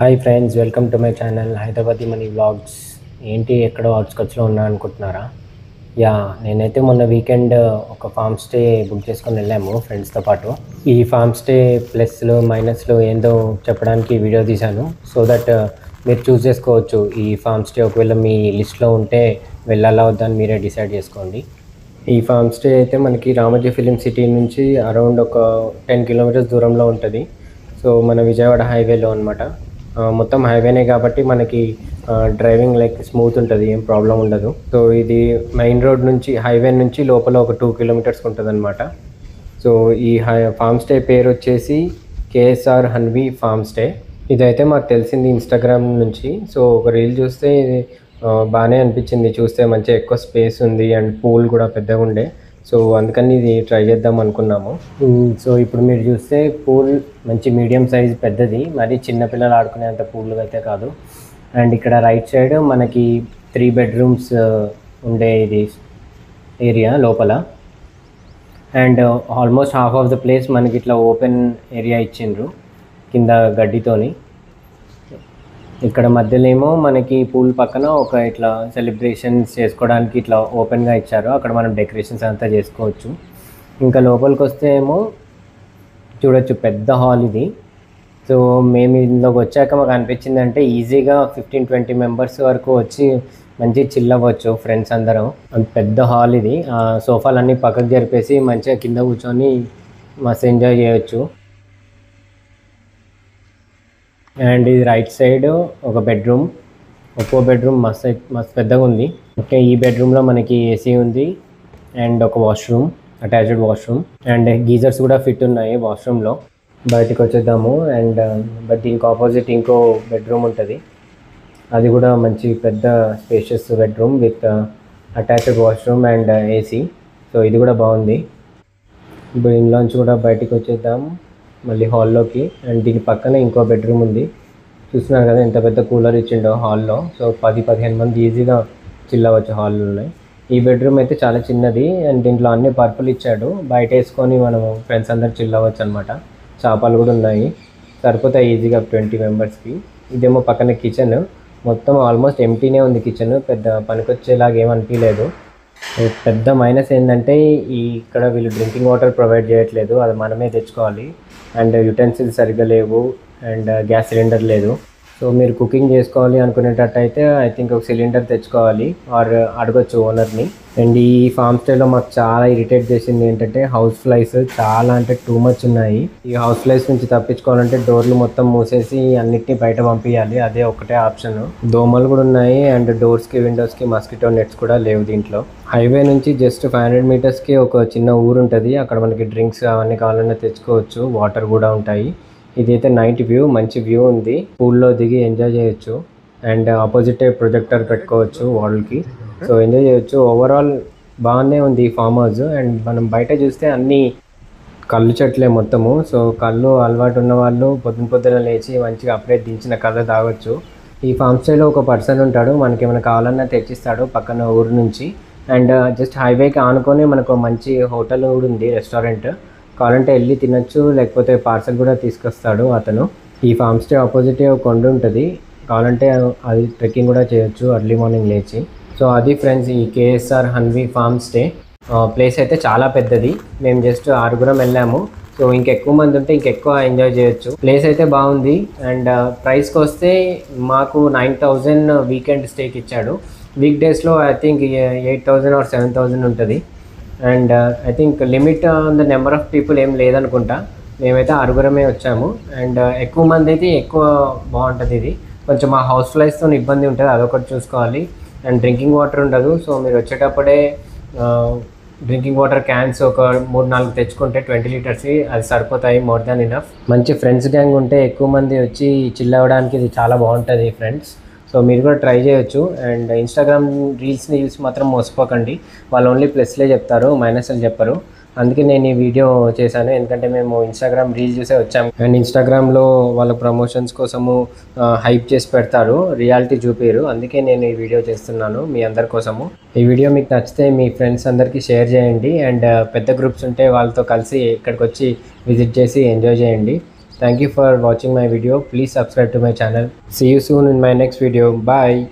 Hi friends, welcome to my channel Hyderabadi money vlogs. ఏంటి ఎక్కడో అవుట్స్కట్స్లో ఉన్నా అనుకుంటున్నారా? యా, నేనైతే మొన్న వీకెండ్ ఒక ఫామ్ స్టే బుక్ చేసుకొని వెళ్ళాము ఫ్రెండ్స్తో పాటు. ఈ ఫామ్ స్టే ప్లస్లు మైనస్లు ఏందో చెప్పడానికి వీడియో తీశాను, సో దట్ మీరు చూస్ చేసుకోవచ్చు. ఈ ఫామ్ స్టే ఒకవేళ మీ లిస్ట్లో ఉంటే వెళ్ళాలా వద్దని మీరే డిసైడ్ చేసుకోండి. ఈ ఫామ్ స్టే అయితే మనకి రామోజీ ఫిలిం సిటీ నుంచి అరౌండ్ ఒక 10 కిలోమీటర్స్ దూరంలో ఉంటుంది. సో మన విజయవాడ హైవేలో అనమాట. మొత్తం హైవేనే కాబట్టి మనకి డ్రైవింగ్ లైక్ స్మూత్ ఉంటుంది, ఏం ప్రాబ్లం ఉండదు. సో ఇది మెయిన్ రోడ్ నుంచి హైవే నుంచి లోపల ఒక 2 కిలోమీటర్స్ ఉంటుంది అనమాట. సో ఈ ఫామ్ స్టే పేరు వచ్చేసి కేఎస్ఆర్ హన్వీ ఫామ్ స్టే. ఇదైతే మాకు తెలిసింది ఇన్స్టాగ్రామ్ నుంచి. సో ఒక రీల్ చూస్తే ఇది బాగానే అనిపించింది. చూస్తే మంచిగా ఎక్కువ స్పేస్ ఉంది అండ్ పూల్ కూడా పెద్దగా ఉండే. సో అందుకని ఇది ట్రై చేద్దాం అనుకున్నాము. సో ఇప్పుడు మీరు చూస్తే పూల్ మంచి మీడియం సైజ్ పెద్దది, మరి చిన్నపిల్లలు ఆడుకునేంత పూల్ అయితే కాదు. అండ్ ఇక్కడ రైట్ సైడ్ మనకి 3 బెడ్రూమ్స్ ఉండే ఇది ఏరియా లోపల. And almost half of the place మనకి ఇట్లా ఓపెన్ ఏరియా ఇచ్చిండ్రు కింద గడ్డితోని. ఇక్కడ మధ్యలో ఏమో మనకి పూల్ పక్కన ఒక ఇట్లా సెలబ్రేషన్స్ చేసుకోవడానికి ఇట్లా ఓపెన్గా ఇచ్చారు, అక్కడ మనం డెకరేషన్స్ అంతా చేసుకోవచ్చు. ఇంకా లోపలికి వస్తే ఏమో చూడొచ్చు, పెద్ద హాల్ ఇది. సో మేము ఇందులోకి వచ్చాక మాకు అనిపించింది అంటే ఈజీగా 15-20 మెంబర్స్ వరకు వచ్చి మంచి చిల్ అవ్వచ్చు ఫ్రెండ్స్ అందరం. అంత పెద్ద హాల్ ఇది. సోఫాలన్నీ పక్కకు జరిపేసి మంచిగా కింద కూర్చొని మస్తు ఎంజాయ్ చేయొచ్చు. అండ్ ఇది రైట్ సైడ్ ఒక బెడ్రూమ్, ఒక్కో బెడ్రూమ్ మస్తు పెద్దగా ఉంది. ఓకే, ఈ బెడ్రూమ్లో మనకి ఏసీ ఉంది అండ్ ఒక washroom, attached washroom and geysers కూడా ఫిట్ ఉన్నాయి వాష్రూమ్లో. బయటకు వచ్చేద్దాము. అండ్ బట్ దీనికి ఆపోజిట్ ఇంకో బెడ్రూమ్ ఉంటుంది, అది కూడా మంచి పెద్ద spacious bedroom with attached washroom and AC. So ఇది కూడా బాగుంది. ఇప్పుడు ఇంట్లోంచి కూడా బయటకు వచ్చేద్దాము మళ్ళీ హాల్లోకి. అండ్ దీని పక్కన ఇంకో బెడ్రూమ్ ఉంది. చూస్తున్నారు కదా ఎంత పెద్ద కూలర్ ఇచ్చిండో హాల్లో. సో 10-15 మంది ఈజీగా చిల్ అవ్వచ్చు హాల్లో. ఈ బెడ్రూమ్ అయితే చాలా చిన్నది అండ్ దీంట్లో అన్ని పర్పుల్ ఇచ్చాడు, బయట వేసుకొని మనము ఫ్రెండ్స్ అందరు చిల్ అవ్వచ్చు అనమాట. చేపలు కూడా ఉన్నాయి, సరిపోతాయి ఈజీగా 20 మెంబర్స్కి. ఇదేమో పక్కన కిచెన్, మొత్తం ఆల్మోస్ట్ ఎంటీనే ఉంది కిచెన్, పెద్ద పనికొచ్చేలాగా ఏమనిపించలేదు. పెద్ద మైనస్ ఏంటంటే ఇక్కడ వీళ్ళు డ్రింకింగ్ వాటర్ ప్రొవైడ్ చేయట్లేదు, అది మనమే తెచ్చుకోవాలి. అండ్ యుటెన్సిల్స్ సరిగ్గా లేవు అండ్ గ్యాస్ సిలిండర్ లేదు. సో మీరు కుకింగ్ చేసుకోవాలి అనుకునేటట్టయితే ఐ థింక్ ఒక సిలిండర్ తెచ్చుకోవాలి ఆర్ అడగొచ్చు ఓనర్ని. అండ్ ఈ ఫామ్ స్టేలో మాకు చాలా ఇరిటేట్ చేసింది ఏంటంటే హౌస్ ఫ్లైస్ చాలా అంటే టూ మచ్ ఉన్నాయి. ఈ హౌస్ ఫ్లైస్ నుంచి తప్పించుకోవాలంటే డోర్లు మొత్తం మూసేసి అన్నిటినీ బయట పంపించాలి, అదే ఒకటే ఆప్షన్. దోమలు కూడా ఉన్నాయి అండ్ డోర్స్కి విండోస్కి మస్కిటో నెట్స్ కూడా లేవు దీంట్లో. హైవే నుంచి జస్ట్ 500 మీటర్స్కి ఒక చిన్న ఊరు ఉంటుంది, అక్కడ మనకి డ్రింక్స్ అవన్నీ కావాలన్నా తెచ్చుకోవచ్చు, వాటర్ కూడా ఉంటాయి. ఇదైతే నైట్ వ్యూ, మంచి వ్యూ ఉంది, పూల్లో దిగి ఎంజాయ్ చేయొచ్చు. అండ్ ఆపోజిట్ ప్రొజెక్టర్ పెట్టుకోవచ్చు వాల్కి, సో ఎంజాయ్ చేయొచ్చు. ఓవరాల్ బాగానే ఉంది ఈ ఫామ్ హౌస్. అండ్ మనం బయట చూస్తే అన్నీ కళ్ళు చెట్లే మొత్తము. సో కళ్ళు అలవాటు ఉన్న వాళ్ళు పొద్దున లేచి మంచిగా అప్పుడే దించిన కళ్ళు తాగొచ్చు. ఈ ఫామ్ స్టేలో ఒక పర్సన్ ఉంటాడు, మనకి ఏమైనా కావాలన్నా తెచ్చిస్తాడు పక్కన ఊరు నుంచి. అండ్ జస్ట్ హైవేకి ఆనుకొని మనకు మంచి హోటల్ కూడా ఉంది, రెస్టారెంట్. కావాలంటే వెళ్ళి తినచ్చు, లేకపోతే పార్సల్ కూడా తీసుకొస్తాడు అతను. ఈ ఫామ్ స్టే ఆపోజిట్ ఒక కొండ ఉంటుంది, కావాలంటే అది ట్రెక్కింగ్ కూడా చేయొచ్చు ఎర్లీ మార్నింగ్ లేచి. సో అది ఫ్రెండ్స్ ఈ కేఎస్ఆర్ హన్వీ ఫామ్ స్టే. ప్లేస్ అయితే చాలా పెద్దది, మేము జస్ట్ 6 వెళ్ళాము. సో ఇంకెక్కువ మంది ఉంటే ఇంకెక్కువ ఎంజాయ్ చేయొచ్చు. ప్లేస్ అయితే బాగుంది. అండ్ ప్రైస్కి వస్తే మాకు 9,000 వీకెండ్ స్టేకి ఇచ్చాడు. వీక్ డేస్లో ఐ థింక్ 8,000 or 7,000 ఉంటుంది. And I think limit on the number of people ఏం లేదనుకుంటా, మేమైతే 6 వచ్చాము. అండ్ ఎక్కువ మంది అయితే ఎక్కువ బాగుంటుంది ఇది. కొంచెం ఆ హౌస్ ఫ్లైస్తో ఇబ్బంది ఉంటుంది, అదొకటి చూసుకోవాలి. అండ్ డ్రింకింగ్ వాటర్ ఉండదు, సో మీరు వచ్చేటప్పుడే డ్రింకింగ్ వాటర్ క్యాన్స్ ఒక 3-4 తెచ్చుకుంటే 20 లీటర్స్ అది సరిపోతాయి, మోర్ దాన్ ఇనఫ్. మంచి ఫ్రెండ్స్ గ్యాంగ్ ఉంటే ఎక్కువ మంది వచ్చి చిల్ అవ్వడానికి ఇది చాలా బాగుంటుంది ఫ్రెండ్స్. సో మీరు కూడా ట్రై చేయొచ్చు. అండ్ ఇన్స్టాగ్రామ్ రీల్స్ని చూసి మాత్రం మోసపోకండి, వాళ్ళు ఓన్లీ ప్లస్లే చెప్తారు, మైనస్లు చెప్పరు. అందుకే నేను ఈ వీడియో చేశాను, ఎందుకంటే మేము ఇన్స్టాగ్రామ్ రీల్స్ చూసే వచ్చాము. అండ్ ఇన్స్టాగ్రామ్లో వాళ్ళ ప్రమోషన్స్ కోసము హైప్ చేసి పెడతారు, రియాలిటీ చూపిరు. అందుకే నేను ఈ వీడియో చేస్తున్నాను మీ అందరి కోసము. ఈ వీడియో మీకు నచ్చితే మీ ఫ్రెండ్స్ అందరికీ షేర్ చేయండి. అండ్ పెద్ద గ్రూప్స్ ఉంటే వాళ్ళతో కలిసి ఇక్కడికి వచ్చి విజిట్ చేసి ఎంజాయ్ చేయండి. Thank you for watching my video. Please subscribe to my channel. See you soon in my next video. Bye.